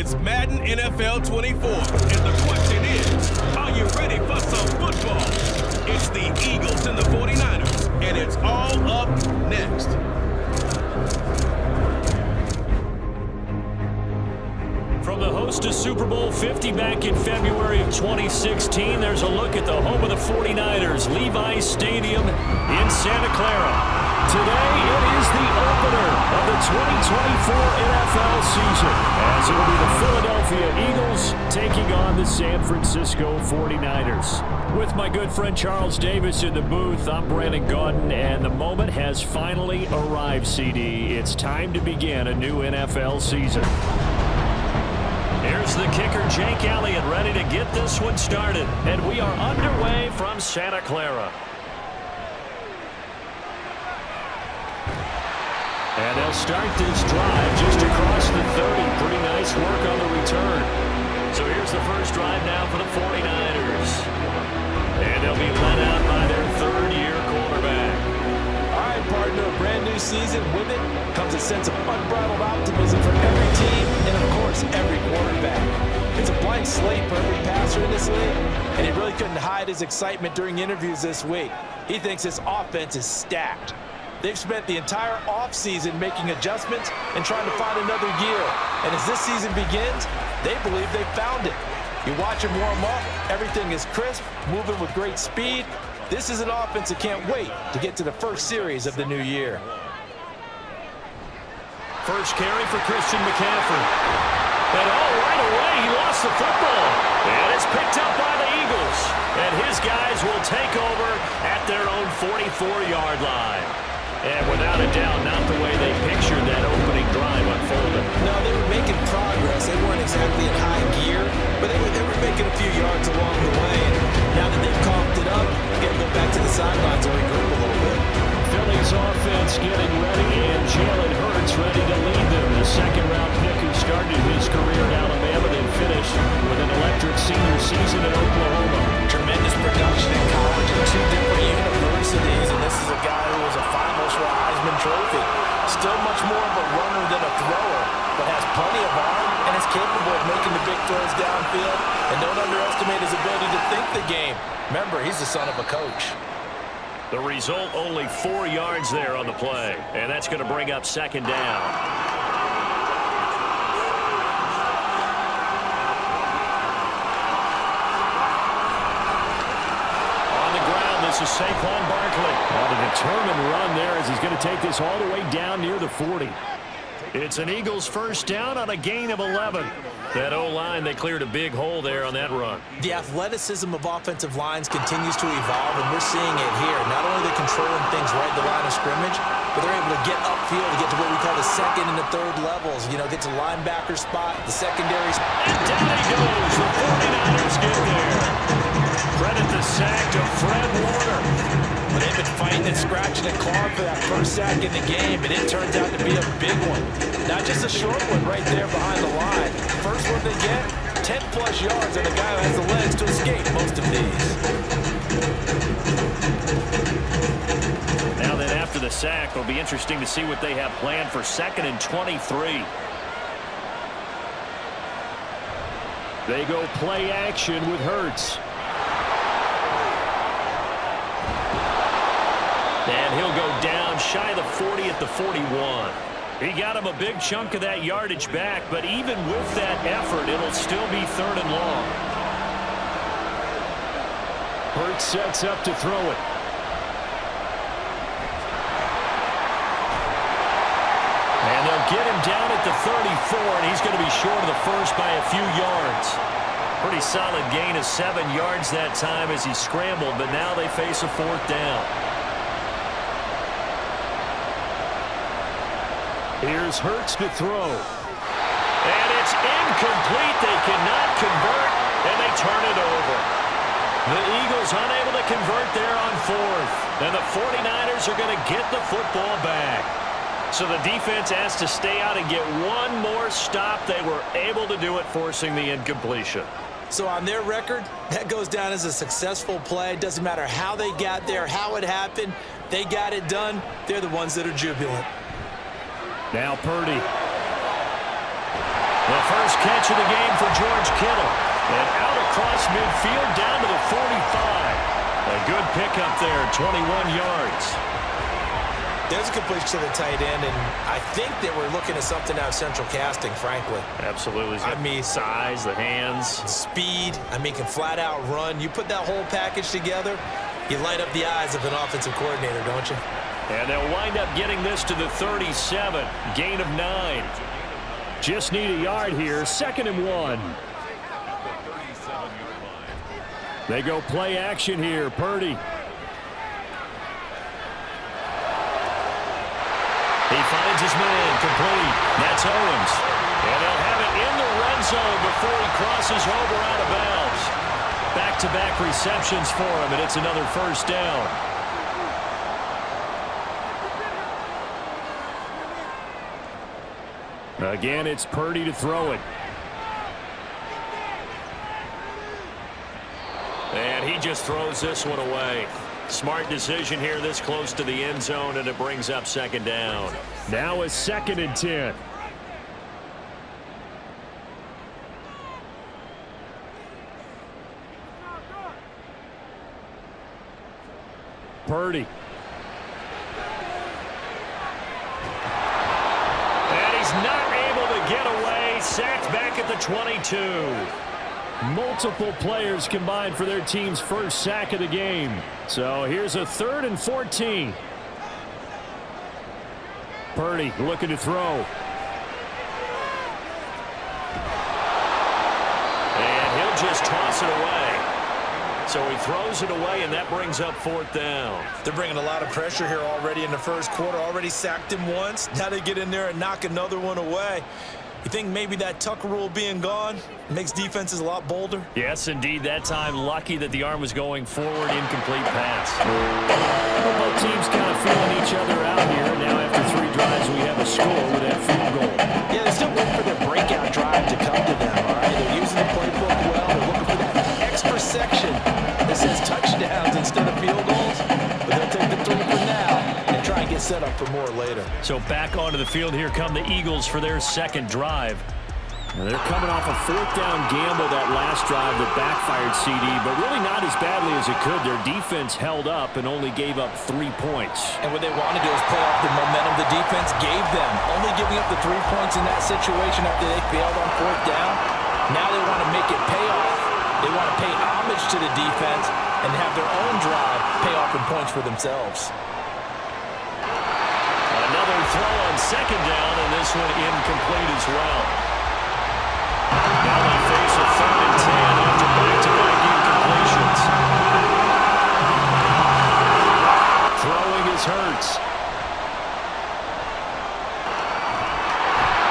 It's Madden NFL 24, and the question is, are you ready for some football? It's the Eagles and the 49ers, and it's all up next. From the host to Super Bowl 50 back in February of 2016, there's a look at the home of the 49ers, Levi's Stadium in Santa Clara. Today, it is the opener of the 2024 NFL season, as it will be the Philadelphia Eagles taking on the San Francisco 49ers. With my good friend Charles Davis in the booth, I'm Brandon Gaudin, and the moment has finally arrived, CD. It's time to begin a new NFL season. Here's the kicker, Jake Elliott, ready to get this one started. And we are underway from Santa Clara. And they'll start this drive just across the 30. Pretty nice work on the return. So here's the first drive now for the 49ers. And they'll be led out by their third-year quarterback. All right, partner, a brand new season. With it comes a sense of unbridled optimism for every team and, of course, every quarterback. It's a blank slate for every passer in this league, and he really couldn't hide his excitement during interviews this week. He thinks his offense is stacked. They've spent the entire offseason making adjustments and trying to find another gear. And as this season begins, they believe they've found it. You watch him warm up, everything is crisp, moving with great speed. This is an offense that can't wait to get to the first series of the new year. First carry for Christian McCaffrey. And right away, he lost the football. And it's picked up by the Eagles. And his guys will take over at their own 44-yard line. And without a doubt, not the way they pictured that opening drive unfolded. No, they were making progress. They weren't exactly in high gear, but they were making a few yards along the way. And now that they've coughed it up, they're going to go back to the sidelines and regroup a little bit. Philly's offense getting ready, and Jalen Hurts ready to lead them. The second-round pick who started his career in Alabama and finished with an electric senior season at Oklahoma. Tremendous production in college at two different universities, and this is a guy who was a finalist for a Heisman Trophy. Still much more of a runner than a thrower, but has plenty of arm and is capable of making the big throws downfield. And don't underestimate his ability to think the game. Remember, he's the son of a coach. The result, only 4 yards there on the play, and that's going to bring up second down. This is Saquon Barkley on a determined run there as he's going to take this all the way down near the 40. It's an Eagles first down on a gain of 11. That O-line, they cleared a big hole there on that run. The athleticism of offensive lines continues to evolve, and we're seeing it here. Not only are they controlling things right at the line of scrimmage, but they're able to get upfield to get to what we call the second and the third levels. You know, get to the linebacker spot, the secondary spot. And down he goes. The 49ers get there. Credit the sack to Fred Warner. But they've been fighting and scratching and clawing for that first sack in the game, and it turns out to be a big one. Not just a short one right there behind the line. First one they get, 10-plus yards, and the guy who has the legs to escape most of these. Now then, after the sack, it'll be interesting to see what they have planned for 2nd and 23. They go play action with Hurts. And he'll go down shy of the 40 at the 41. He got him a big chunk of that yardage back, but even with that effort, it'll still be 3rd and long. Hurts sets up to throw it. And they'll get him down at the 34, and he's going to be short of the first by a few yards. Pretty solid gain of 7 yards that time as he scrambled, but now they face a 4th down. Here's Hurts to throw. And it's incomplete. They cannot convert, and they turn it over. The Eagles unable to convert there on 4th. And the 49ers are going to get the football back. So the defense has to stay out and get one more stop. They were able to do it, forcing the incompletion. So on their record, that goes down as a successful play. Doesn't matter how they got there, how it happened. They got it done. They're the ones that are jubilant. Now Purdy. The first catch of the game for George Kittle. And out across midfield down to the 45. A good pickup there, 21 yards. There's a completion to the tight end, and I think they were looking at something out of central casting, frankly. Absolutely. I mean, size, the hands. Speed, can flat out run. You put that whole package together, you light up the eyes of an offensive coordinator, don't you? And they'll wind up getting this to the 37. Gain of 9. Just need a yard here. 2nd and 1. They go play action here. Purdy. He finds his man complete. That's Owens. And they'll have it in the red zone before he crosses over out of bounds. Back-to-back receptions for him, and it's another first down. Again, it's Purdy to throw it. And he just throws this one away. Smart decision here this close to the end zone, and it brings up 2nd down. Now a 2nd and 10. Purdy. And he's not able to get away. Sacked back at the 22. Multiple players combined for their team's first sack of the game. So here's a 3rd and 14. Purdy looking to throw. And he'll just toss it away. So he throws it away, and that brings up 4th down. They're bringing a lot of pressure here already in the first quarter. Already sacked him once. Now they get in there and knock another one away. You think maybe that Tucker rule being gone makes defenses a lot bolder? Yes, indeed. That time, lucky that the arm was going forward. Incomplete pass. Both teams kind of feeling each other out here. Now after 3 drives, we have a score with that field goal. Yeah, they're still waiting for their breakout drive to come to them, all right? They're using the playbook well. They're looking for that extra section that says touchdowns instead of field goals. But they'll take the 3 for now and try and get set up for more later. So back onto the field, here come the Eagles for their 2nd drive. Now they're coming off a 4th down gamble that last drive that backfired CD, but really not as badly as it could. Their defense held up and only gave up 3 points. And what they wanted to do is play off the momentum the defense gave them. Only giving up the 3 points in that situation after they failed on 4th down. Now they want to make it pay off. They want to pay homage to the defense and have their own drive pay off in points for themselves. Another throw on 2nd down, and this one incomplete as well. Now they face a 3rd and 10 after back-to-back incompletions. Throwing is Hurts.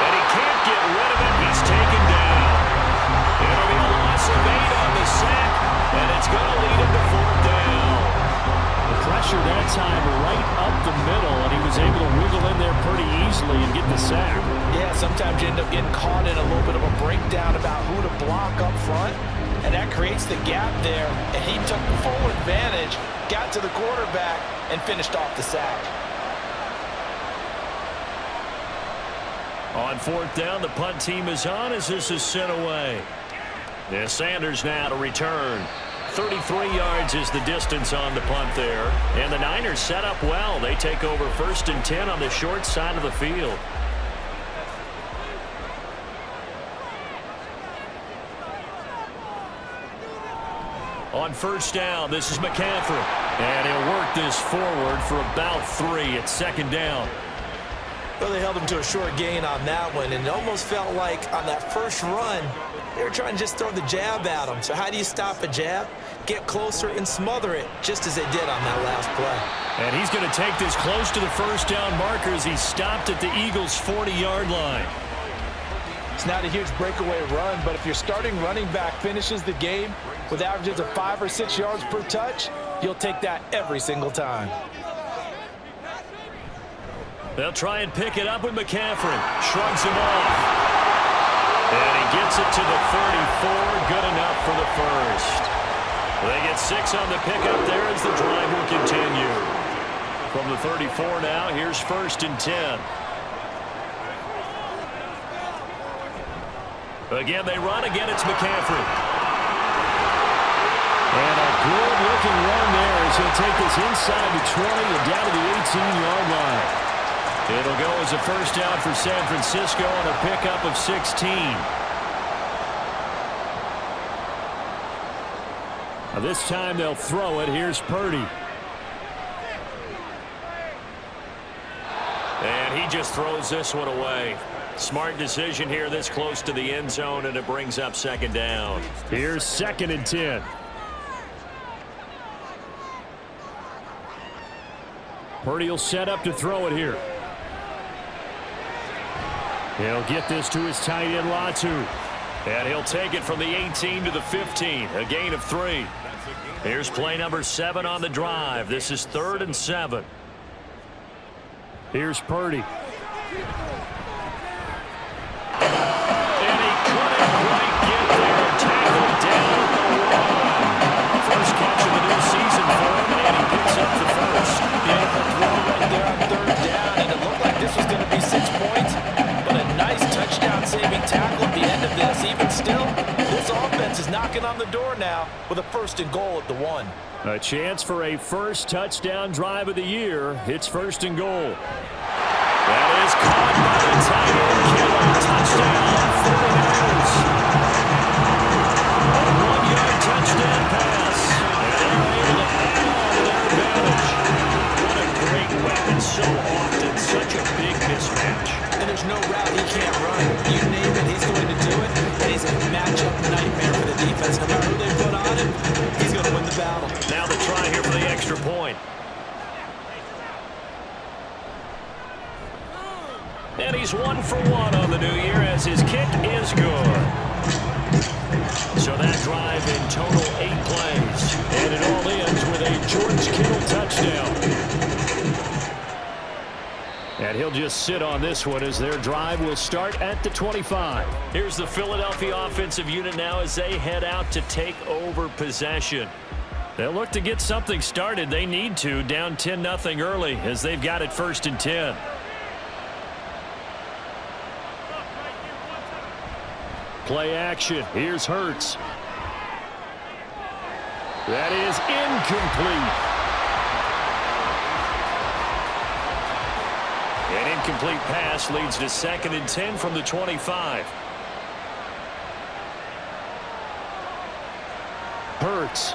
And he can't get rid of it. He's taken down. It'll be a loss of 8 on the sack, and it's going to lead him to 4th down. The pressure that time right up the middle, and he was able to wiggle in there pretty easily and get the sack. Yeah, sometimes you end up getting caught in a little bit of a breakdown about who to block up front, and that creates the gap there, and he took full advantage, got to the quarterback, and finished off the sack. On 4th down, the punt team is on as this is sent away. Yeah, Sanders now to return. 33 yards is the distance on the punt there. And the Niners set up well. They take over 1st and 10 on the short side of the field. On 1st down, this is McCaffrey. And he'll work this forward for about 3 at 2nd down. Well, they held him to a short gain on that one, and it almost felt like on that first run, they were trying to just throw the jab at him. So how do you stop a jab? Get closer and smother it, just as they did on that last play. And he's going to take this close to the 1st down marker as he stopped at the Eagles' 40-yard line. It's not a huge breakaway run, but if your starting running back finishes the game with averages of 5 or 6 yards per touch, you'll take that every single time. They'll try and pick it up with McCaffrey. Shrugs him off. And he gets it to the 34. Good enough for the first. They get 6 on the pickup there as the drive will continue. From the 34 now, here's 1st and 10. Again, they run. Again, it's McCaffrey. And a good-looking run there as he'll take this inside the 20 and down to the 18-yard line. It'll go as a first down for San Francisco and a pickup of 16. Now this time they'll throw it. Here's Purdy. And he just throws this one away. Smart decision here this close to the end zone, and it brings up second down. Here's 2nd and 10. Purdy will set up to throw it here. He'll get this to his tight end, Latu. And he'll take it from the 18 to the 15, a gain of 3. Here's play number 7 on the drive. This is 3rd and 7. Here's Purdy. And he couldn't quite get there. Tackled down the run. First catch of the new season for him, and he picks up the first. Beautiful throw right there on 3rd down, and it looked like this was going to be 6 points. But a nice touchdown-saving tackle at the end of this. Even still, this offense is knocking on the door now with a 1st and goal at the 1. A chance for a first touchdown drive of the year. It's 1st and goal. That is caught by the tight end killer. Touchdown, 49ers. A 1-yard touchdown pass. And they're able to add on to their advantage. What a great weapon so often. Such a big mismatch. And there's no route he can't run. You name it, he's going to do it. And he's a matchup nightmare for the defense. No matter who they put on him, he's going to win the battle. Now the try here for the extra point. And he's 1 for 1 on the new year as his kick is good. So that drive in total 8 plays. And it all ends with a George Kittle touchdown. And he'll just sit on this one as their drive will start at the 25. Here's the Philadelphia offensive unit now as they head out to take over possession. They'll look to get something started. They need to, down 10-0 early as they've got it 1st and 10. Play action. Here's Hurts. That is incomplete. An incomplete pass leads to 2nd and 10 from the 25. Hurts.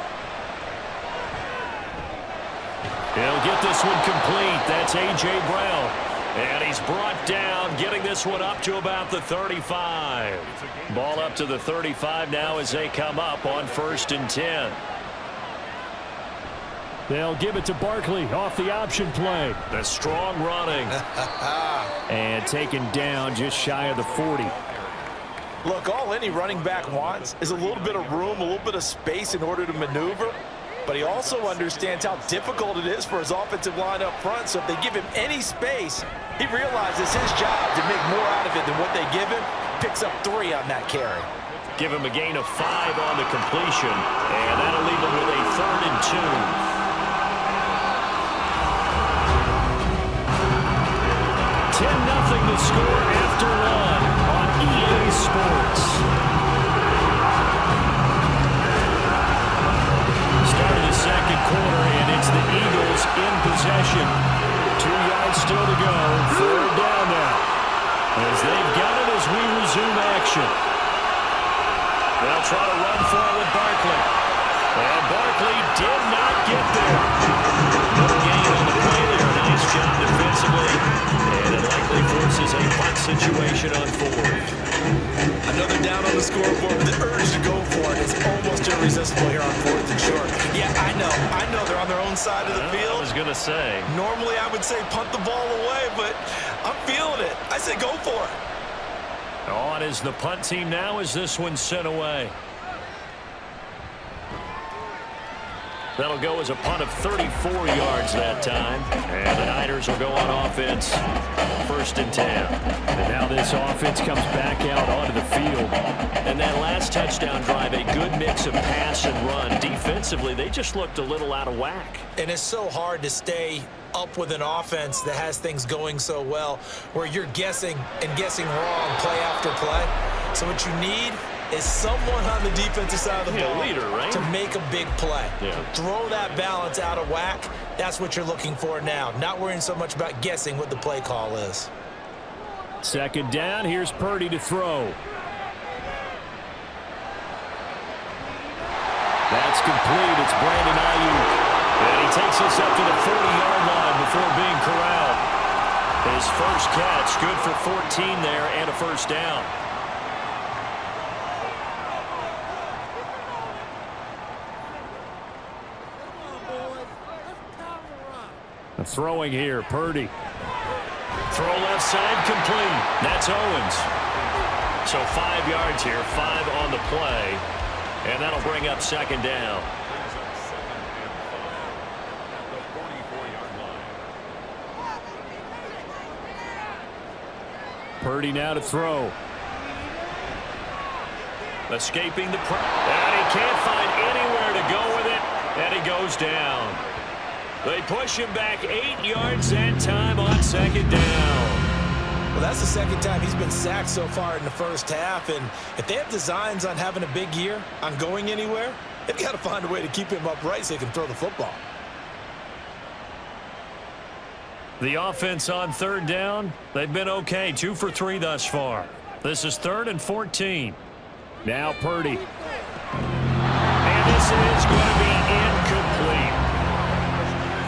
He'll get this one complete. That's A.J. Brown. And he's brought down, getting this one up to about the 35. Ball up to the 35 now as they come up on 1st and 10. They'll give it to Barkley off the option play. The strong running. And taken down just shy of the 40. Look, all any running back wants is a little bit of room, a little bit of space in order to maneuver. But he also understands how difficult it is for his offensive line up front. So if they give him any space, he realizes his job to make more out of it than what they give him. Picks up 3 on that carry. Give him a gain of 5 on the completion. And that'll leave him with a 3rd and 2. 10-0 the score after 1 on EA Sports. Start of the 2nd quarter, and it's the Eagles in possession. 2 yards still to go. 3rd down now. As they've got it as we resume action. They'll try to run forward Barkley. And Barkley did not get there. No gain on the play there. Nice job defensively. And it likely forces a punt situation on 4th. Another down on the scoreboard with the urge to go for it. It's almost irresistible here on 4th and short. Yeah, I know they're on their own side of the field. I was going to say. Normally I would say punt the ball away, but I'm feeling it. I say go for it. On is the punt team now as this one's sent away. That'll go as a punt of 34 yards that time. And the Niners will go on offense. 1st and 10. And now this offense comes back out onto the field. And that last touchdown drive, a good mix of pass and run. Defensively, they just looked a little out of whack. And it's so hard to stay up with an offense that has things going so well, where you're guessing and guessing wrong play after play. So what you need is someone on the defensive side of the ball leader, right? to make a big play. Yeah. Throw that balance out of whack. That's what you're looking for now. Not worrying so much about guessing what the play call is. Second down, here's Purdy to throw. That's complete. It's Brandon Ayuk. And he takes us up to the 40-yard line before being corralled. His first catch, good for 14 there and a first down. Throwing here, Purdy. Throw left side, complete. That's Owens. So 5 yards here, 5 on the play. And that'll bring up second down. Purdy now to throw. Escaping the pressure. And he can't find anywhere to go with it. And he goes down. They push him back 8 yards that time on second down. Well, that's the second time he's been sacked so far in the first half. And if they have designs on having a big year, on going anywhere, they've got to find a way to keep him upright so he can throw the football. The offense on third down, they've been okay. 2 for 3 thus far. This is 3rd and 14. Now Purdy. And this is going to be incomplete.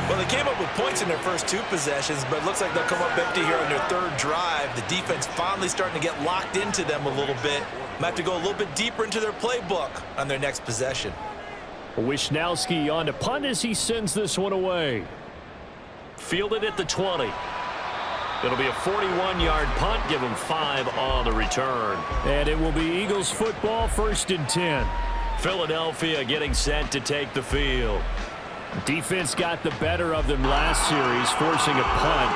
Well, they came up with points in their first 2 possessions, but it looks like they'll come up empty here on their 3rd drive. The defense finally starting to get locked into them a little bit. Might have to go a little bit deeper into their playbook on their next possession. Wisnowski on to punt as he sends this one away. Fielded at the 20. It'll be a 41-yard punt. Give him 5 on the return. And it will be Eagles football, 1st and 10. Philadelphia getting set to take the field. Defense got the better of them last series, forcing a punt.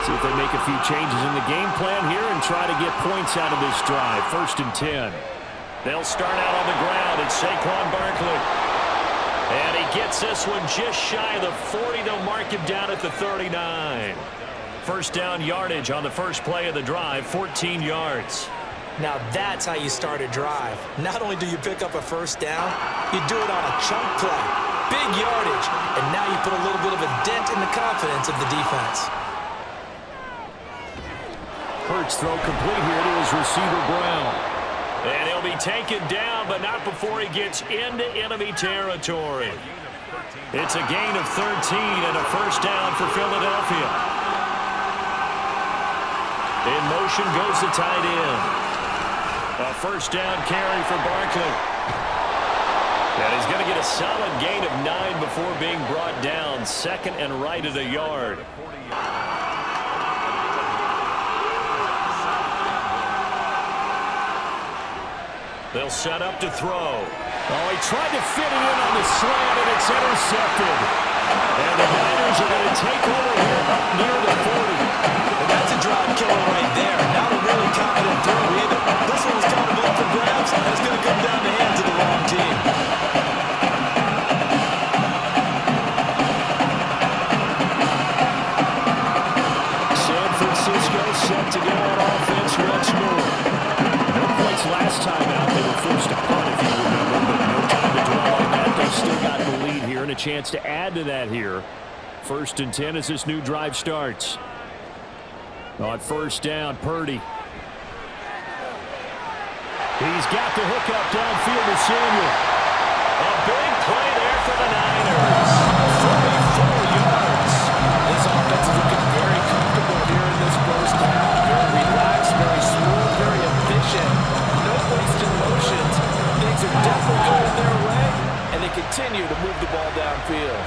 See if they make a few changes in the game plan here and try to get points out of this drive. 1st and 10. They'll start out on the ground. It's Saquon Barkley. And he gets this one just shy of the 40. They'll mark him down at the 39. First down yardage on the first play of the drive, 14 yards. Now that's how you start a drive. Not only do you pick up a first down, you do it on a chunk play. Big yardage, and now you put a little bit of a dent in the confidence of the defense. Hurts throw complete here to his receiver Brown. And he'll be taken down, but not before he gets into enemy territory. It's a gain of 13 and a first down for Philadelphia. In motion goes the tight end. A first down carry for Barkley. And he's going to get a solid gain of 9 before being brought down. 2nd and right at a yard. They'll set up to throw. Oh, he tried to fit it in on the slant, and it's intercepted. And the Niners are going to take over here up near the 40. And that's a drive killer right there. Not a really confident throw either. This one was kind of up for grabs, and it's going to come down the hands of the wrong team. San Francisco set to go on offense once more. No points last time out. They were forced to punt, if you remember, but no time to dwell on that. They've still got the lead here and a chance to add to that here. 1st and 10 as this new drive starts. On first down, Purdy. He's got the hook up downfield to Samuel. A big play there for the Niners. 44 yards. This offense is looking very comfortable here in this first half. Very relaxed, very smooth, very efficient. No wasted motions. Things are definitely going their way, and they continue to move the ball downfield.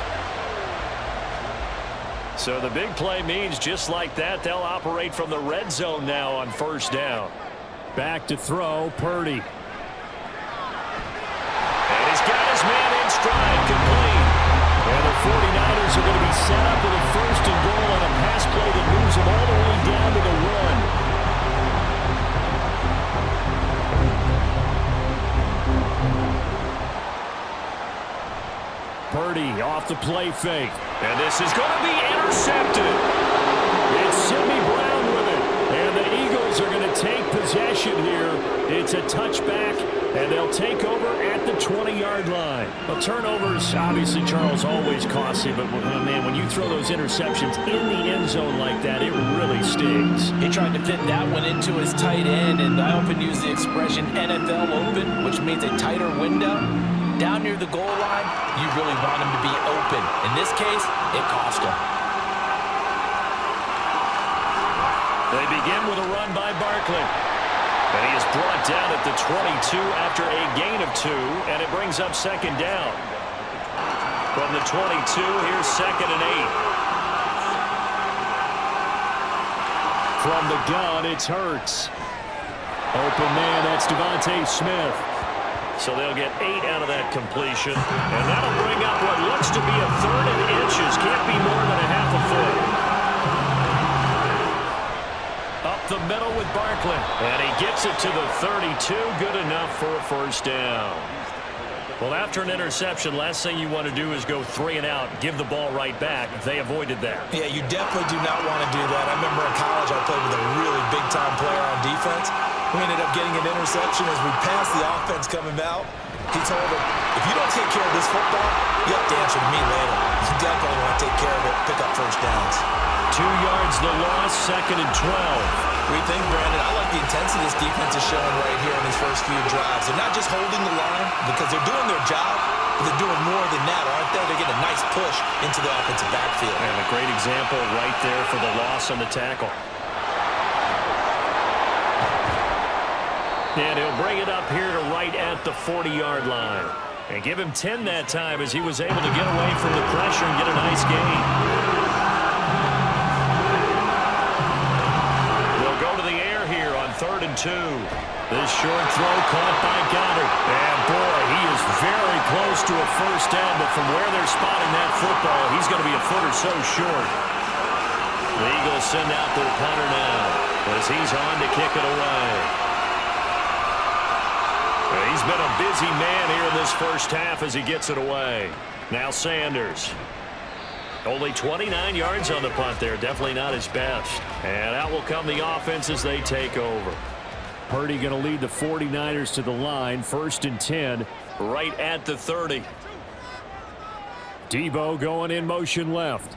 So the big play means just like that, they'll operate from the red zone now on first down. Back to throw, Purdy. And he's got his man in stride, complete. And the 49ers are going to be set up with a 1st and goal on a pass play that moves them all the way down to the 1. Purdy off the play fake. And this is going to be intercepted. It's Sidney Brown with it. And the Eagles are going to take possession. possession here. It's a touchback, and they'll take over at the 20-yard line. Well, turnovers, obviously, Charles, always costly, but, man, when you throw those interceptions in the end zone like that, it really stings. He tried to fit that one into his tight end, and I often use the expression NFL open, which means a tighter window. Down near the goal line, you really want him to be open. In this case, it cost him. They begin with a run by Barkley. And he is brought down at the 22 after a gain of 2, and it brings up second down. From the 22, here's 2nd and 8. From the gun, it's Hurts. Open man, that's Devontae Smith. So they'll get 8 out of that completion. And that'll bring up what looks to be a 3rd and inches. Can't be more than a half a foot. Up the middle with Barkley. And he gets it to the 32. Good enough for a first down. Well, after an interception, last thing you want to do is go 3 and out, give the ball right back. They avoided that. Yeah, you definitely do not want to do that. I remember in college I played with a really big-time player on defense. We ended up getting an interception as we passed the offense coming out. He told him, if you don't take care of this football, you have to answer to me later. You definitely want to take care of it, pick up first downs. 2 yards the loss, 2nd and 12. We think, Brandon, I like the intensity this defense is showing right here in these first few drives. They're not just holding the line because they're doing their job, but they're doing more than that, aren't they? They're getting a nice push into the offensive backfield. And a great example right there for the loss on the tackle. And he'll bring it up here to right at the 40-yard line. And give him 10 that time as he was able to get away from the pressure and get a nice gain. They'll go to the air here on 3rd and 2. This short throw caught by Goddard. And, boy, he is very close to a first down, but from where they're spotting that football, he's going to be a foot or so short. The Eagles send out their punter now as he's on to kick it away. He's been a busy man here in this first half as he gets it away. Now Sanders. Only 29 yards on the punt there. Definitely not his best. And out will come the offense as they take over. Purdy going to lead the 49ers to the line. 1st and 10. Right at the 30. Debo going in motion left.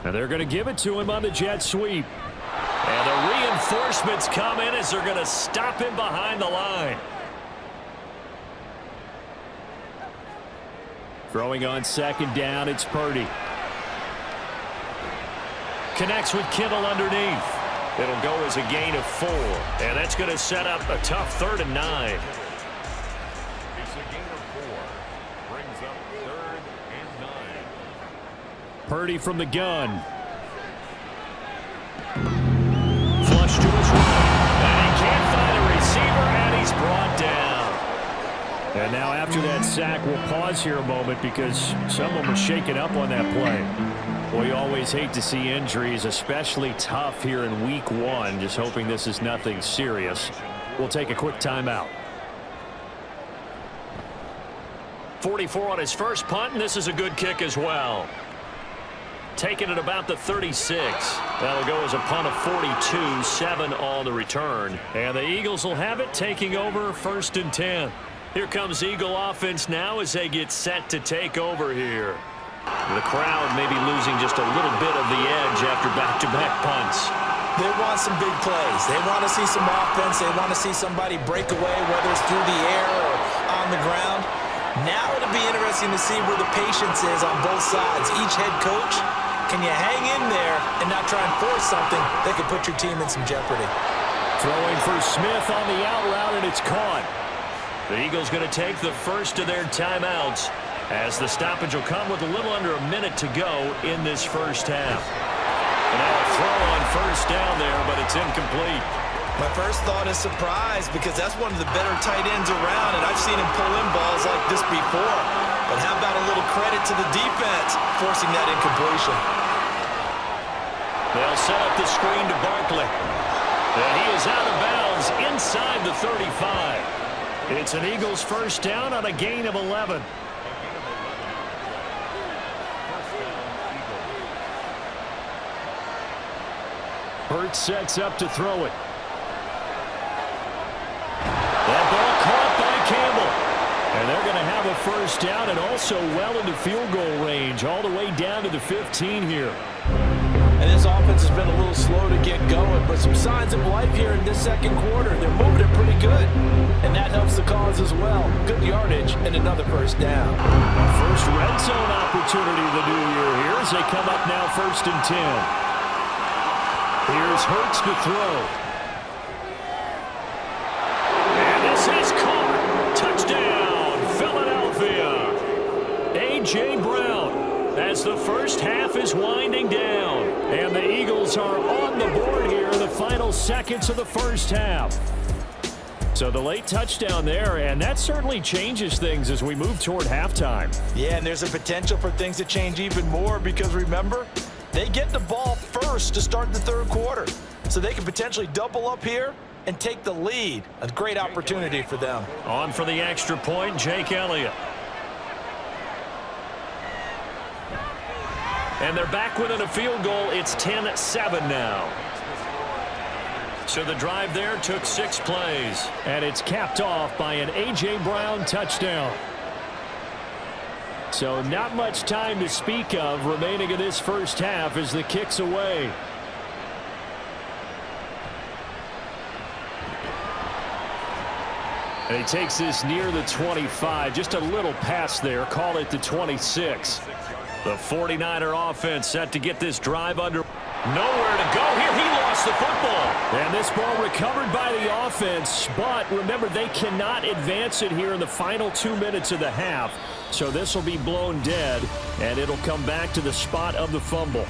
And they're going to give it to him on the jet sweep. And the reinforcements come in as they're going to stop him behind the line. Throwing on 2nd down, it's Purdy. Connects with Kittle underneath. It'll go as a gain of 4. And that's going to set up a tough 3rd and 9. It's a gain of 4. Brings up 3rd and 9. Purdy from the gun. Flush to his right. And he can't find a receiver, and he's brought down. And now after that sack, we'll pause here a moment because someone was shaken up on that play. Well, you always hate to see injuries, especially tough here in week 1. Just hoping this is nothing serious. We'll take a quick timeout. 44 on his first punt, and this is a good kick as well. Taking it about the 36. That'll go as a punt of 42, 7 on the return. And the Eagles will have it, taking over 1st and 10. Here comes Eagle offense now as they get set to take over here. The crowd may be losing just a little bit of the edge after back-to-back punts. They want some big plays. They want to see some offense. They want to see somebody break away, whether it's through the air or on the ground. Now it'll be interesting to see where the patience is on both sides. Each head coach, can you hang in there and not try and force something that could put your team in some jeopardy? Throwing for Smith on the out route, and it's caught. The Eagles going to take the first of their timeouts as the stoppage will come with a little under a minute to go in this first half. And now a throw on first down there, but it's incomplete. My first thought is surprise because that's one of the better tight ends around, and I've seen him pull in balls like this before. But how about a little credit to the defense forcing that incompletion? They'll set up the screen to Barkley. And he is out of bounds inside the 35. It's an Eagles first down on a gain of 11. Hurts sets up to throw it. first down and also well into field goal range, all the way down to the 15 here. And this offense has been a little slow to get going, but some signs of life here in this second quarter. They're moving it pretty good, and that helps the cause as well. Good yardage and another first down. First red zone opportunity of the new year here as they come up now 1st and 10. Here's Hurts to throw. And this is caught. Touchdown, Philadelphia. A.J. Brown as the first half is winding down. And the Eagles are on the board here in the final seconds of the first half. So the late touchdown there, and that certainly changes things as we move toward halftime. Yeah, and there's a potential for things to change even more because remember, they get the ball first to start the third quarter. So they can potentially double up here and take the lead. A great opportunity for them. On for the extra point, Jake Elliott. And they're back within a field goal. It's 10-7 now. So the drive there took 6 plays. And it's capped off by an A.J. Brown touchdown. So not much time to speak of remaining in this first half as the kick's away. And he takes this near the 25. Just a little pass there. Call it the 26. The 49er offense set to get this drive under. Nowhere to go here. He lost the football. And this ball recovered by the offense. But remember, they cannot advance it here in the final 2 minutes of the half. So this will be blown dead, and it'll come back to the spot of the fumble.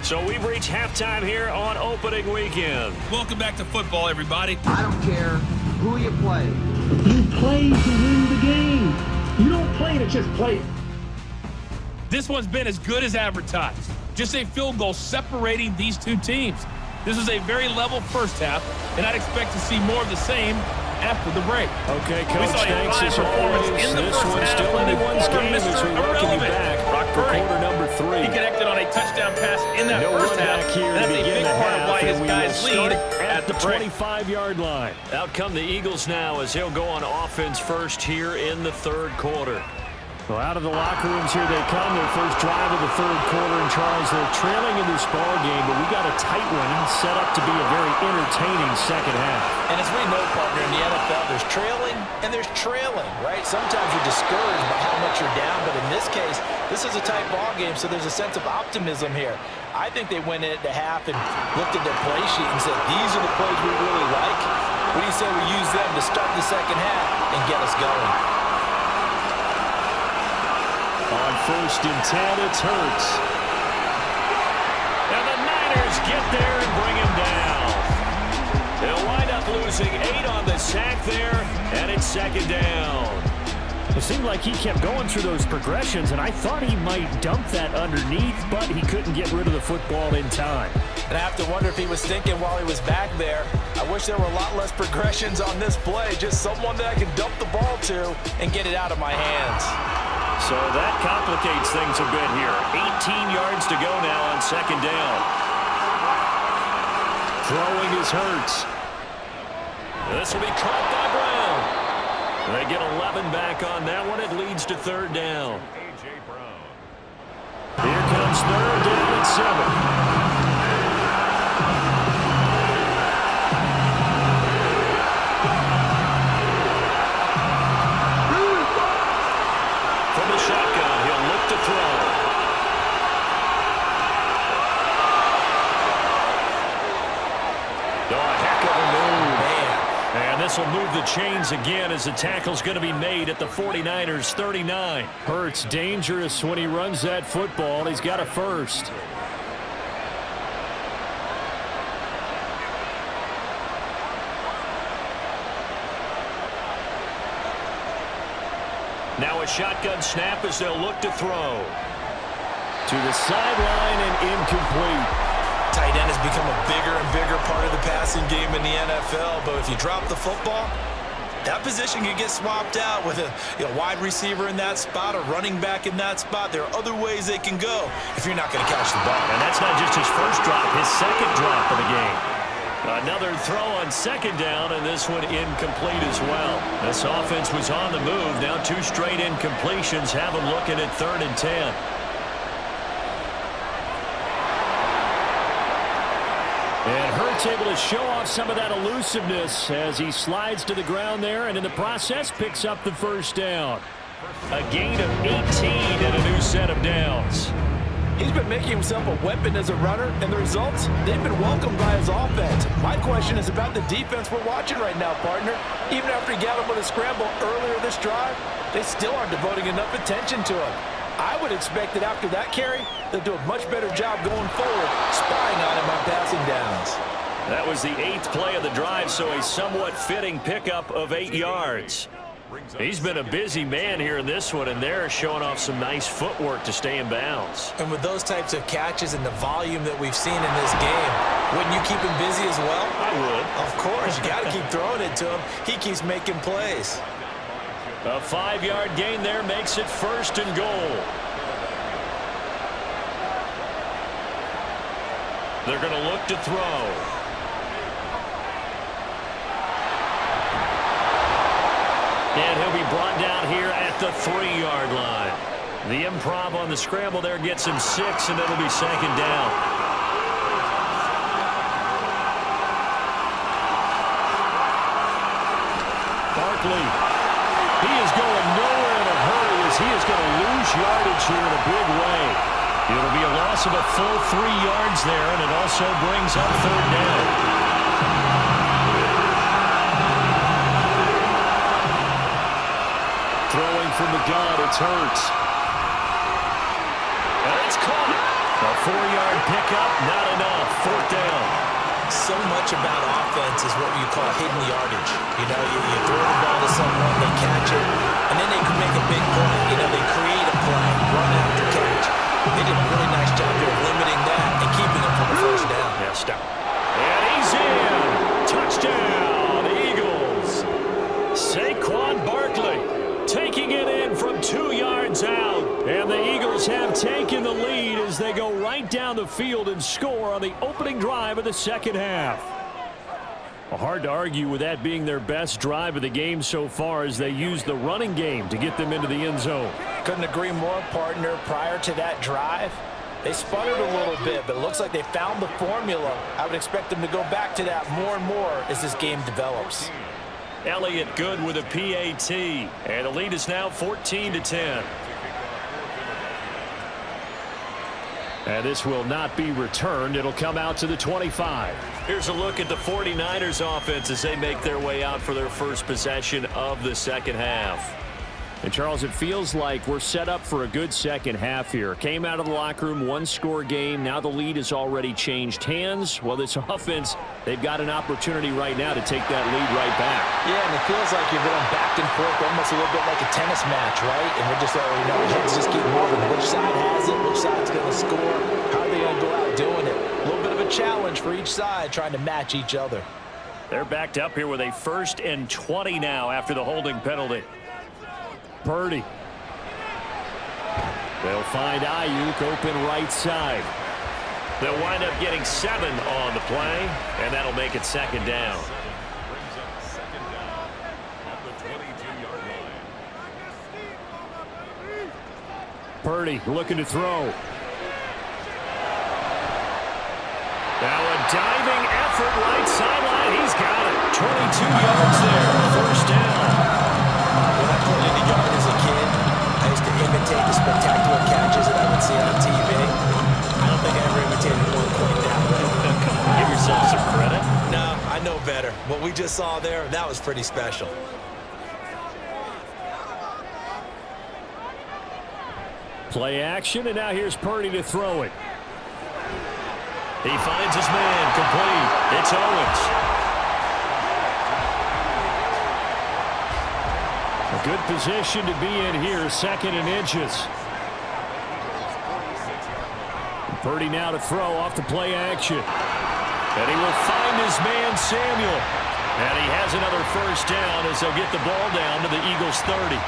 So we've reached halftime here on opening weekend. Welcome back to football, everybody. I don't care who you play. You play to win the game. You don't play to just play. This one's been as good as advertised. Just a field goal separating these two teams. This is a very level first half, and I'd expect to see more of the same after the break. Okay, Coach, We saw a thanks fine as performance always. in the This first one's half still by the anyone's former game as Mr. we welcome you Irrelevant, back Brock for Purdy. quarter number 3. He connected on a touchdown pass in that No first run half. back here And to that's a begin big the part of half, why his and we guys will lead start at the the break. 25-yard line. Out come the Eagles now as they'll go on offense first here in the third quarter. Well, out of the locker rooms here they come. Their first drive of the third quarter. And, Charles, they're trailing in this ball game, but we got a tight one set up to be a very entertaining second half. And as we know, partner, in the NFL, there's trailing and there's trailing, right? Sometimes you're discouraged by how much you're down, but in this case, this is a tight ball game, so there's a sense of optimism here. I think they went in at the half and looked at their play sheet and said, these are the plays we really like. What do you say we use them to start the second half and get us going? On 1st and 10, it's Hurts. And the Niners get there and bring him down. They'll wind up losing 8 on the sack there, and it's 2nd down. It seemed like he kept going through those progressions, and I thought he might dump that underneath, but he couldn't get rid of the football in time. And I have to wonder if he was thinking while he was back there, I wish there were a lot less progressions on this play, just someone that I can dump the ball to and get it out of my hands. So that complicates things a bit here. 18 yards to go now on 2nd down. Throwing is Hurts. This will be caught by Brown. They get 11 back on that one. It leads to 3rd down. A.J. Brown. Here comes 3rd down and 7. From the shotgun, he'll look to throw. Oh, a heck of a move. Man. And this will move the chains again as the tackle's going to be made at the 49ers 39. Hurts dangerous when he runs that football. He's got a first. Now a shotgun snap as they'll look to throw. To the sideline and incomplete. Tight end has become a bigger and bigger part of the passing game in the NFL, but if you drop the football, that position can get swapped out with a wide receiver in that spot, a running back in that spot. There are other ways they can go if you're not going to catch the ball. And that's not just his first drop, his second drop of the game. Another throw on second down, and this one incomplete as well. This offense was on the move. Now 2 straight incompletions have them looking at 3rd and 10. And Hurts able to show off some of that elusiveness as he slides to the ground there, and in the process picks up the first down. A gain of 18 and a new set of downs. He's been making himself a weapon as a runner, and the results, they've been welcomed by his offense. My question is about the defense we're watching right now, partner. Even after he got him with a scramble earlier this drive, they still aren't devoting enough attention to him. I would expect that after that carry, they'll do a much better job going forward, spying on him on passing downs. That was the 8th play of the drive, so a somewhat fitting pickup of 8 yards. He's been a busy man here in this one, and they're showing off some nice footwork to stay in bounds. And with those types of catches and the volume that we've seen in this game, wouldn't you keep him busy as well? I would. Of course, you got to keep throwing it to him. He keeps making plays. A 5-yard gain there makes it 1st and goal. They're going to look to throw. And he'll be brought down here at the 3-yard line. The improv on the scramble there gets him 6, and it'll be 2nd down. Barkley. He is going nowhere in a hurry as he is going to lose yardage here in a big way. It'll be a loss of a full 3 yards there, and it also brings up 3rd down. Throwing from the gun, it's Hurts. And it's caught. A 4-yard pickup, not enough. 4th down. So much about offense is what you call hidden yardage. You know, you throw the ball to someone, they catch it, and then they can make a big play. You know, they create a play, run after catch. They did a really nice job here of limiting that and keeping them from the 1st down. Yeah, stop. And he's in. Touchdown, Eagles. Saquon Barkley taking it in from 2 yards out. And the Eagles have taken the lead as they go right down the field and score on the opening drive of the 2nd half. Well, hard to argue with that being their best drive of the game so far as they use the running game to get them into the end zone. Couldn't agree more, partner. Prior to that drive, they sputtered a little bit, but it looks like they found the formula. I would expect them to go back to that more and more as this game develops. Elliott good with a PAT, and the lead is now 14-10. And this will not be returned. It'll come out to the 25. Here's a look at the 49ers offense as they make their way out for their first possession of the 2nd half. And, Charles, it feels like we're set up for a good 2nd half here. Came out of the locker room, 1-score game. Now the lead has already changed hands. Well, this offense, they've got an opportunity right now to take that lead right back. Yeah, and it feels like you're going back and forth, almost a little bit like a tennis match, right? And we're just already know heads just keep moving. Which side has it? Which side's going to score? How are they going to go out doing it? A little bit of a challenge for each side, trying to match each other. They're backed up here with a 1st and 20 now after the holding penalty. Purdy. They'll find Ayuk open right side. They'll wind up getting 7 on the play, and that'll make it 2nd down. Brings up 2nd down at the 22-yard line. Purdy looking to throw. Now a diving effort right sideline. He's got it. 22 yards there. 1st down. When I put in a yard as a kid, I used to imitate the spectacular catches that I would see on TV. I don't think I ever imitated one quite that way. Come on, give yourself some credit. No, I know better. What we just saw there, that was pretty special. Play action, and now here's Purdy to throw it. He finds his man, complete. It's Owens. A good position to be in here, 2nd and inches. Purdy now to throw off the play action. And he will find his man, Samuel. And he has another 1st down as they'll get the ball down to the Eagles' 30.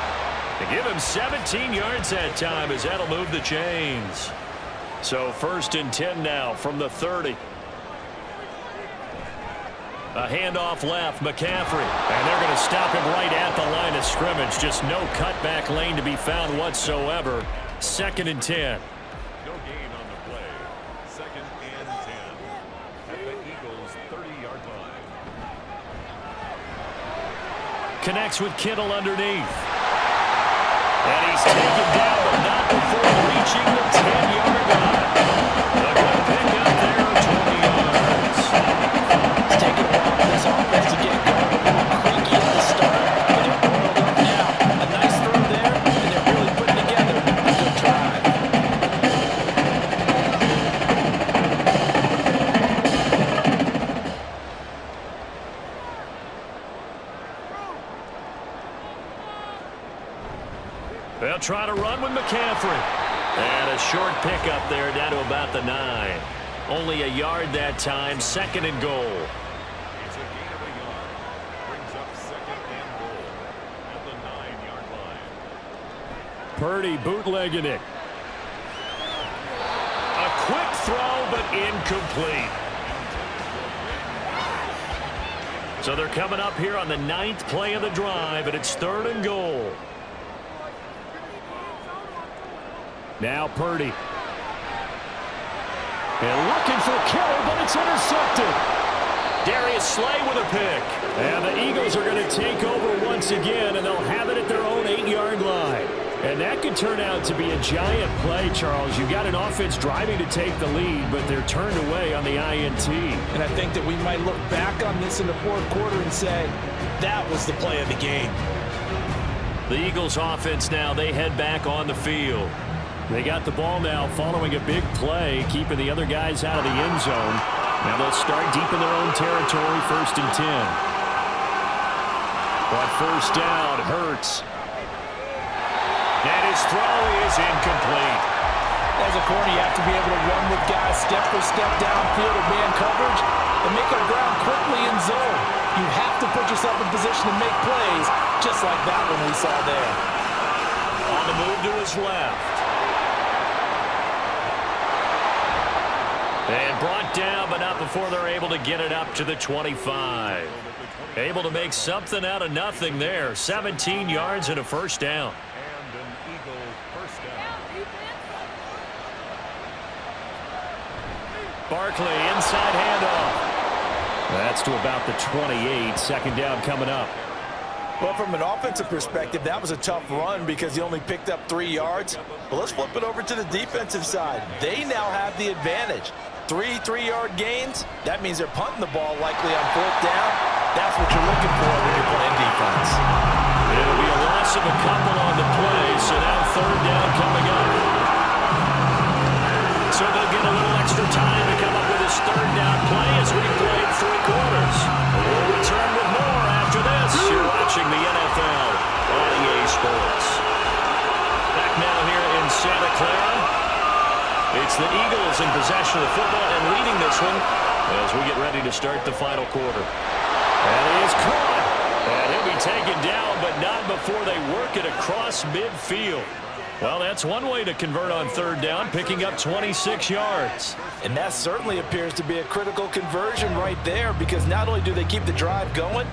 They give him 17 yards that time as that'll move the chains. So 1st and 10 now from the 30. A handoff left, McCaffrey. And they're going to stop him right at the line of scrimmage. Just no cutback lane to be found whatsoever. 2nd and 10. No gain on the play. 2nd and 10. At the Eagles' 30-yard line. Connects with Kittle underneath. And he's taken down, but not before reaching the 10-yard line. A good pickup there, 20 yards. It's taken a while for this offense to get going. A little creaky at the start, but they're oiled up now. A nice throw there, and they're really putting together a good drive. They'll try to run with McCaffrey. And a short pickup there down to about the 9. Only a yard that time, 2nd and goal. It's a gain of a yard. Brings up 2nd and goal at the 9-yard line. Purdy bootlegging it. A quick throw, but incomplete. So they're coming up here on the 9th play of the drive, and it's 3rd and goal. Now Purdy. And looking for Kittle, but it's intercepted. Darius Slay with a pick. And the Eagles are going to take over once again, and they'll have it at their own 8-yard line. And that could turn out to be a giant play, Charles. You've got an offense driving to take the lead, but they're turned away on the INT. And I think that we might look back on this in the 4th quarter and say, that was the play of the game. The Eagles offense now, they head back on the field. They got the ball now following a big play, keeping the other guys out of the end zone. Now they'll start deep in their own territory, 1st and 10. On 1st down, Hurts. And his throw is incomplete. As a corner, you have to be able to run with guys step for step downfield or man coverage and make up ground quickly in zone. You have to put yourself in position to make plays, just like that one we saw there. On the move to his left. And brought down, but not before they're able to get it up to the 25. Able to make something out of nothing there. 17 yards and a 1st down. And an Eagle 1st down. Barkley, inside handoff. That's to about the 28. 2nd down coming up. Well, from an offensive perspective, that was a tough run because he only picked up 3 yards. But let's flip it over to the defensive side. They now have the advantage. 3 3-yard gains. That means they're punting the ball likely on 4th down. That's what you're looking for when you're playing defense. It'll be a loss of a couple on the play, so now 3rd down coming up. So they'll get a little extra time to come up with his 3rd down play as we played 3 quarters. We'll return with more after this. You're watching the NFL on EA Sports. Back now here in Santa Clara. It's the Eagles in possession of the football and leading this one as we get ready to start the final quarter. And he is caught. And he'll be taken down, but not before they work it across midfield. Well, that's one way to convert on 3rd down, picking up 26 yards. And that certainly appears to be a critical conversion right there because not only do they keep the drive going,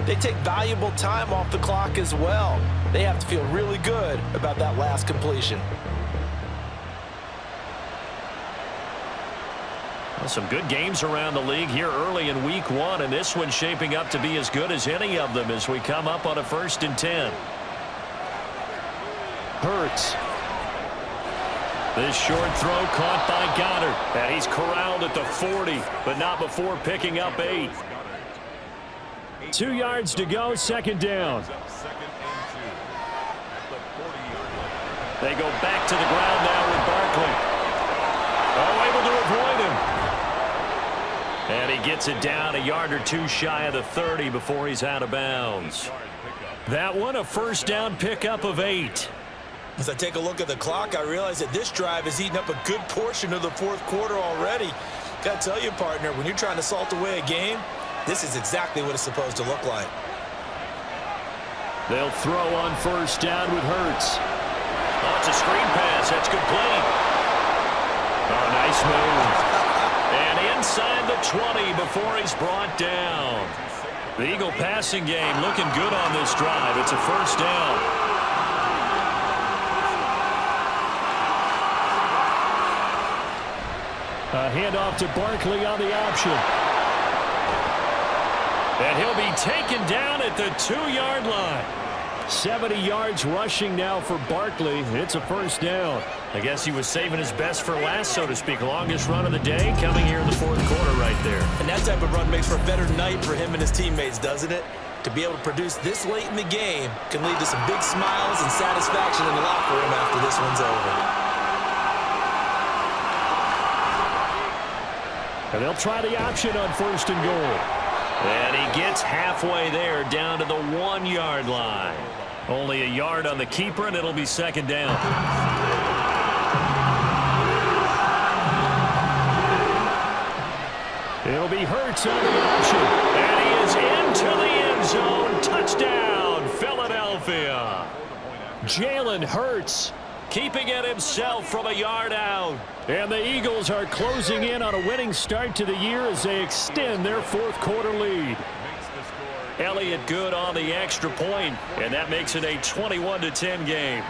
they take valuable time off the clock as well. They have to feel really good about that last completion. Well, some good games around the league here early in week 1, and this one's shaping up to be as good as any of them as we come up on a 1st and 10. Hurts. This short throw caught by Goddard. And he's corralled at the 40, but not before picking up 8. 2 yards to go, 2nd down. They go back to the ground now with Barkley. Oh, able to avoid him. And he gets it down a yard or 2 shy of the 30 before he's out of bounds. That one, a 1st down pickup of 8. As I take a look at the clock, I realize that this drive has eaten up a good portion of the 4th quarter already. Got to tell you, partner, when you're trying to salt away a game, this is exactly what it's supposed to look like. They'll throw on 1st down with Hurts. Oh, it's a screen pass. That's complete. Oh, nice move. And inside the 20 before he's brought down. The Eagle passing game looking good on this drive. It's a first down. A handoff to Barkley on the option. And he'll be taken down at the 2-yard line. 70 yards rushing now for Barkley. It's a first down. I guess he was saving his best for last, so to speak. Longest run of the day coming here in the fourth quarter right there. And that type of run makes for a better night for him and his teammates, doesn't it? To be able to produce this late in the game can lead to some big smiles and satisfaction in the locker room after this one's over. And they'll try the option on first and goal. And he gets halfway there down to the 1-yard line. Only a yard on the keeper, and it'll be second down. It'll be Hurts on the option. And he is into the end zone. Touchdown, Philadelphia. Jalen Hurts Keeping it himself from a yard out. And the Eagles are closing in on a winning start to the year as they extend their fourth quarter lead. Elliott good on the extra point, and that makes it a 21-10 game.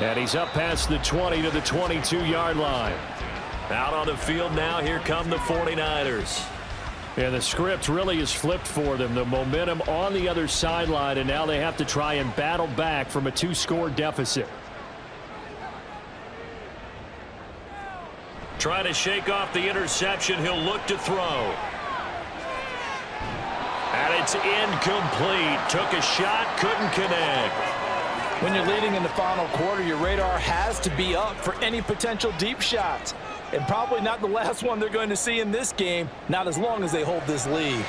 And he's up past the 20 to the 22-yard line. Out on the field now, here come the 49ers. And the script really is flipped for them. The momentum on the other sideline, and now they have to try and battle back from a 2-score deficit. Trying to shake off the interception. He'll look to throw. And it's incomplete. Took a shot, couldn't connect. When you're leading in the final quarter, your radar has to be up for any potential deep shots. And probably not the last one they're going to see in this game, not as long as they hold this lead.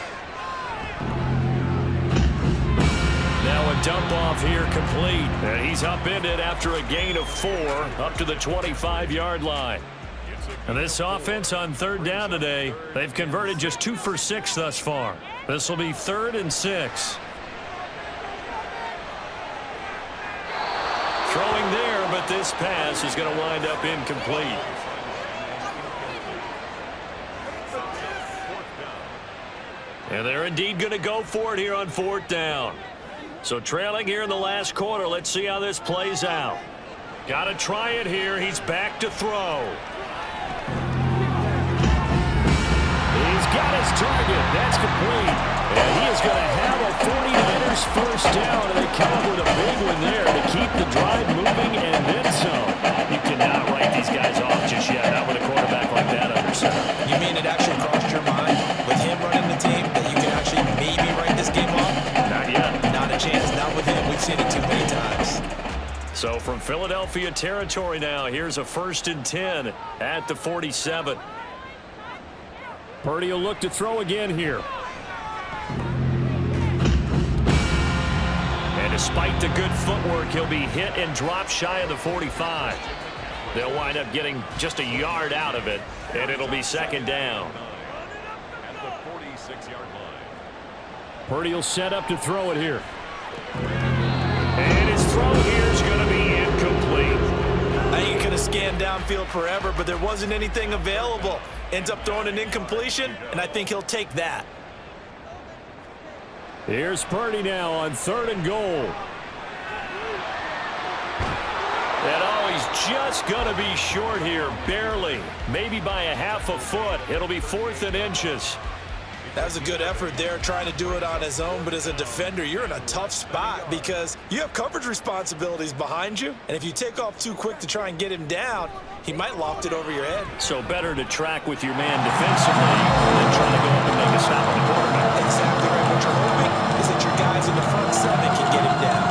Now a dump off here complete. And he's upended after a gain of 4 up to the 25-yard line. And this offense on third down today, they've converted just 2 for 6 thus far. This will be 3rd and 6. Throwing there, but this pass is going to wind up incomplete. And they're indeed going to go for it here on 4th down. So trailing here in the last quarter, let's see how this plays out. Got to try it here. He's back to throw. He's got his target. That's complete. And he is going to have a 49ers first down, and they come up with a big one there to keep the drive moving and then some. You cannot write these guys off just yet, not with a quarterback like that under center. You mean it actually crossed your mind with him running the team that you can actually maybe write this game off? Not yet. Not a chance. Not with him. We've seen it too many times. So from Philadelphia territory now, here's a 1st and 10 at the 47. Purdy will look to throw again here. And despite the good footwork, he'll be hit and dropped shy of the 45. They'll wind up getting just a yard out of it, and it'll be 2nd down. At the 46-yard line. Purdy will set up to throw it here. And his throw here is going to be incomplete. I think he could have scanned downfield forever, but there wasn't anything available. Ends up throwing an incompletion, and I think he'll take that. Here's Purdy now on 3rd and goal. And oh, he's just going to be short here, barely. Maybe by a half a foot. It'll be 4th and inches. That was a good effort there, trying to do it on his own, but as a defender, you're in a tough spot because you have coverage responsibilities behind you, and if you take off too quick to try and get him down, he might loft it over your head. So better to track with your man defensively than try to go up and make a stop on the quarterback. Exactly right. What you're hoping is that your guys in the front 7 can get him down.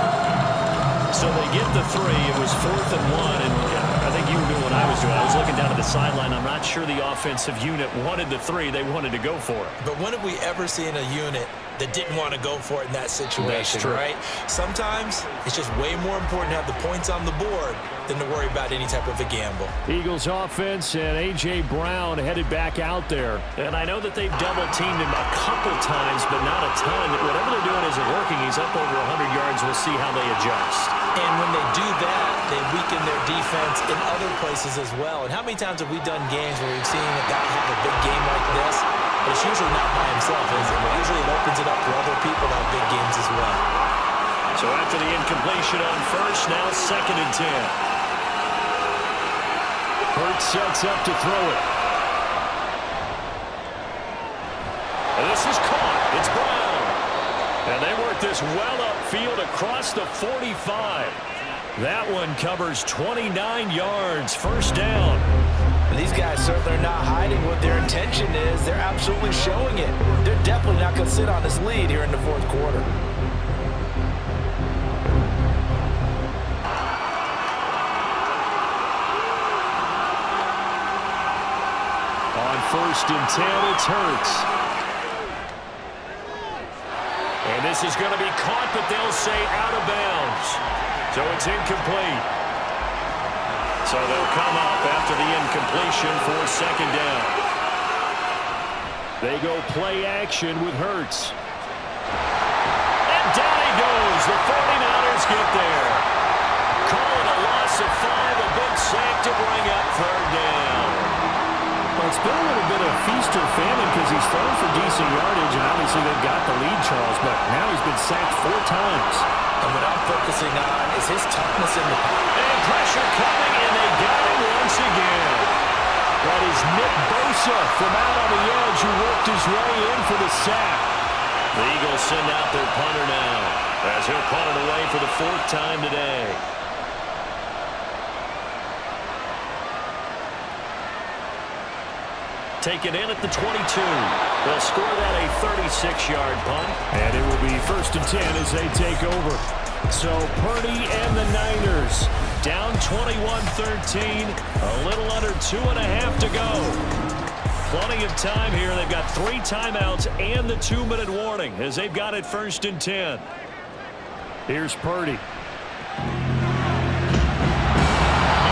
So they get the 3. It was 4th and 1, and I think you were doing what I was doing. I was looking down at the sideline. I'm not sure the offensive unit wanted the 3. They wanted to go for it. But when have we ever seen a unit that didn't want to go for it in that situation, right? Sometimes it's just way more important to have the points on the board than to worry about any type of a gamble. Eagles offense and A.J. Brown headed back out there. And I know that they've double-teamed him a couple times, but not a ton. Whatever they're doing isn't working. He's up over 100 yards. We'll see how they adjust. And when they do that, they weaken their defense in other places as well. And how many times have we done games where we've seen a guy have a big game like this, but it's usually not by himself, is it? Usually it opens it up for other people to have big games as well. So after the incompletion on first, now 2nd and 10. Hurts sets up to throw it. And this is caught. It's Brown. And they work this well upfield across the 45. That one covers 29 yards. First down. These guys certainly are not hiding what their intention is. They're absolutely showing it. They're definitely not going to sit on this lead here in the 4th quarter. On 1st and 10, it's Hurts. And this is going to be caught, but they'll say out of bounds. So it's incomplete. So they'll come up after the incompletion for 2nd down. They go play action with Hurts. And down he goes. The 49ers get there. Call it a loss of 5, a big sack to bring up 3rd down. Well, it's been a little bit of feast or famine because he's thrown for decent yardage, and obviously they've got the lead, Charles, but now he's been sacked 4 times. And what I'm focusing on is his toughness in the pocket. And pressure coming, and they got him once again. That is Nick Bosa from out on the edge who worked his way in for the sack. The Eagles send out their punter now as he'll punt it away for the 4th time today. Taken in at the 22. They'll score that a 36-yard punt. And it will be 1st and 10 as they take over. So Purdy and the Niners down 21-13. A little under 2.5 to go. Plenty of time here. They've got 3 timeouts and the 2-minute warning as they've got it 1st and 10. Here's Purdy.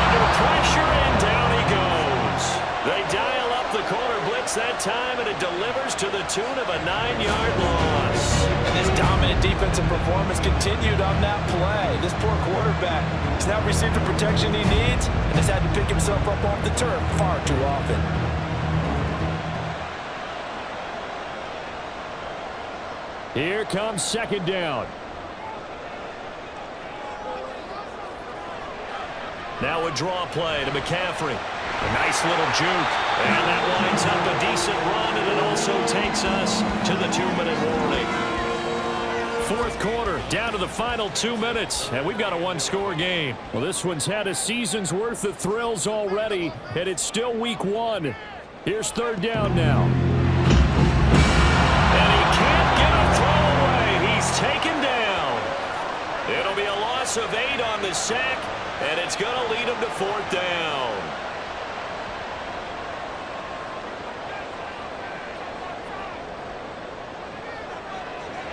Under pressure, and down he goes. They dial up the corner blitz that time, and it delivers to the tune of a 9-yard loss. And this dominant defensive performance continued on that play. This poor quarterback has now received the protection he needs and has had to pick himself up off the turf far too often. Here comes 2nd down. Now a draw play to McCaffrey. A nice little juke. And that winds up a decent run, and it also takes us to the 2-minute warning. 4th quarter, down to the final 2 minutes, and we've got a 1-score game. Well, this one's had a season's worth of thrills already, and it's still week 1. Here's 3rd down now. And he can't get a throw away. He's taken down. It'll be a loss of 8 on the sack, and it's going to lead him to 4th down.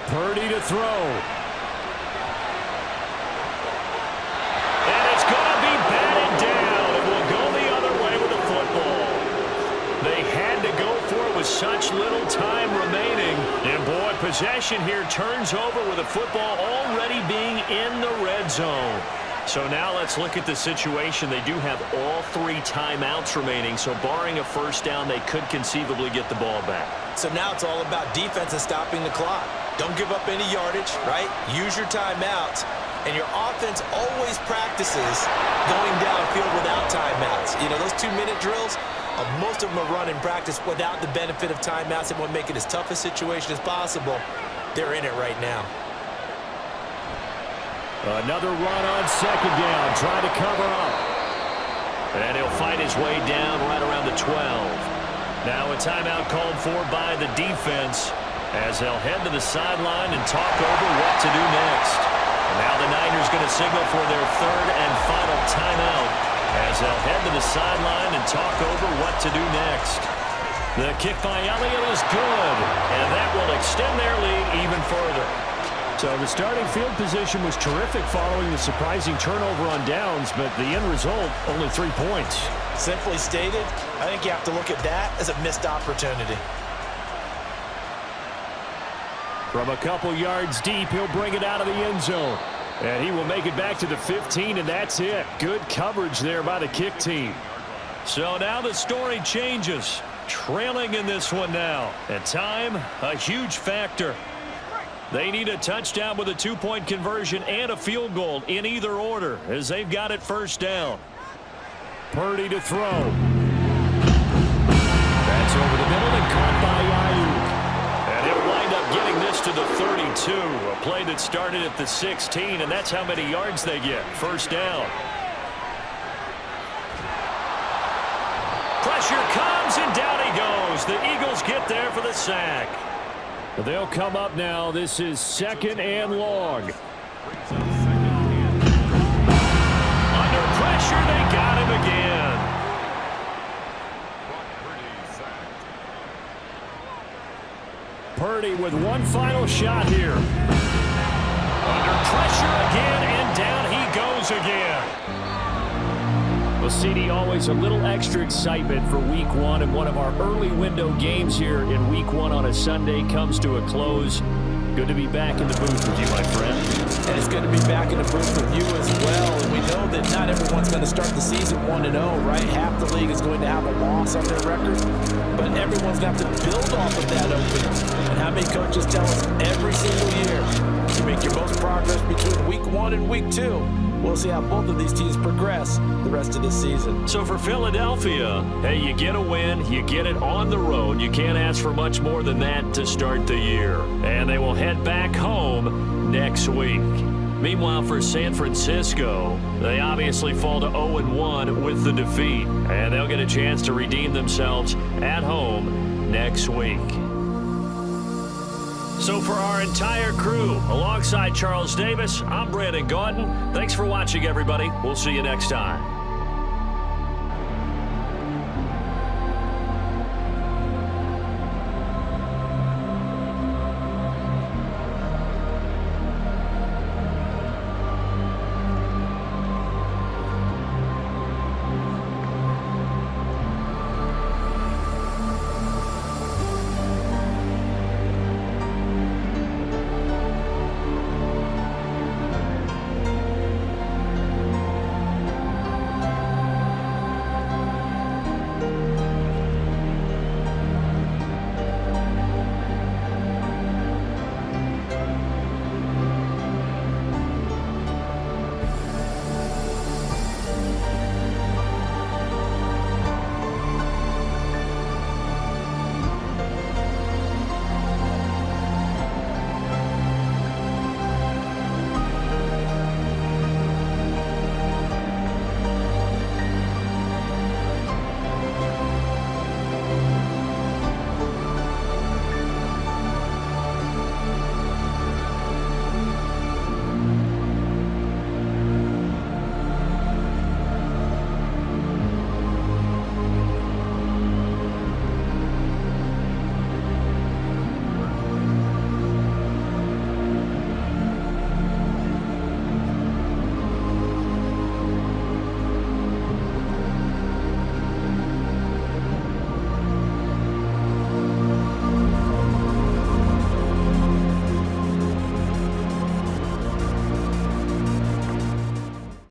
Purdy to throw. And it's going to be batted down. It will go the other way with the football. They had to go for it with such little time remaining. And boy, possession here turns over with the football already being in the red zone. So now let's look at the situation. They do have all 3 timeouts remaining, so barring a 1st down, they could conceivably get the ball back. So now it's all about defense and stopping the clock. Don't give up any yardage, right? Use your timeouts. And your offense always practices going downfield without timeouts. You know, those 2-minute drills, most of them are run in practice without the benefit of timeouts. And want to make it as tough a situation as possible. They're in it right now. Another run on 2nd down, trying to cover up. And he'll fight his way down right around the 12. Now a timeout called for by the defense as they'll head to the sideline and talk over what to do next. And now the Niners going to signal for their 3rd and final timeout as they'll head to the sideline and talk over what to do next. The kick by Elliott is good, and that will extend their lead even further. So the starting field position was terrific following the surprising turnover on downs, but the end result, only 3 points. Simply stated, I think you have to look at that as a missed opportunity. From a couple yards deep, he'll bring it out of the end zone. And he will make it back to the 15, and that's it. Good coverage there by the kick team. So now the story changes. Trailing in this one now. And time, a huge factor. They need a touchdown with a 2-point conversion and a field goal in either order as they've got it first down. Purdy to throw. That's over the middle and caught by Ayuk. And he'll wind up getting this to the 32. A play that started at the 16, and that's how many yards they get. First down. Pressure comes, and down he goes. The Eagles get there for the sack. They'll come up now. This is 2nd and long. Under pressure, they got him again. Purdy with one final shot here. Under pressure again, and down he goes again. Well, CD, always a little extra excitement for Week 1, and one of our early window games here in Week 1 on a Sunday comes to a close. Good to be back in the booth with you, my friend. And it's good to be back in the booth with you as well. And we know that not everyone's going to start the season 1-0, right? Half the league is going to have a loss on their record. But everyone's going to have to build off of that opening. And how many coaches tell us every single year you make your most progress between Week 1 and Week 2. We'll see how both of these teams progress the rest of the season. So for Philadelphia, hey, you get a win, you get it on the road. You can't ask for much more than that to start the year. And they will head back home next week. Meanwhile, for San Francisco, they obviously fall to 0-1 with the defeat. And they'll get a chance to redeem themselves at home next week. So for our entire crew, alongside Charles Davis, I'm Brandon Gaudin. Thanks for watching, everybody. We'll see you next time.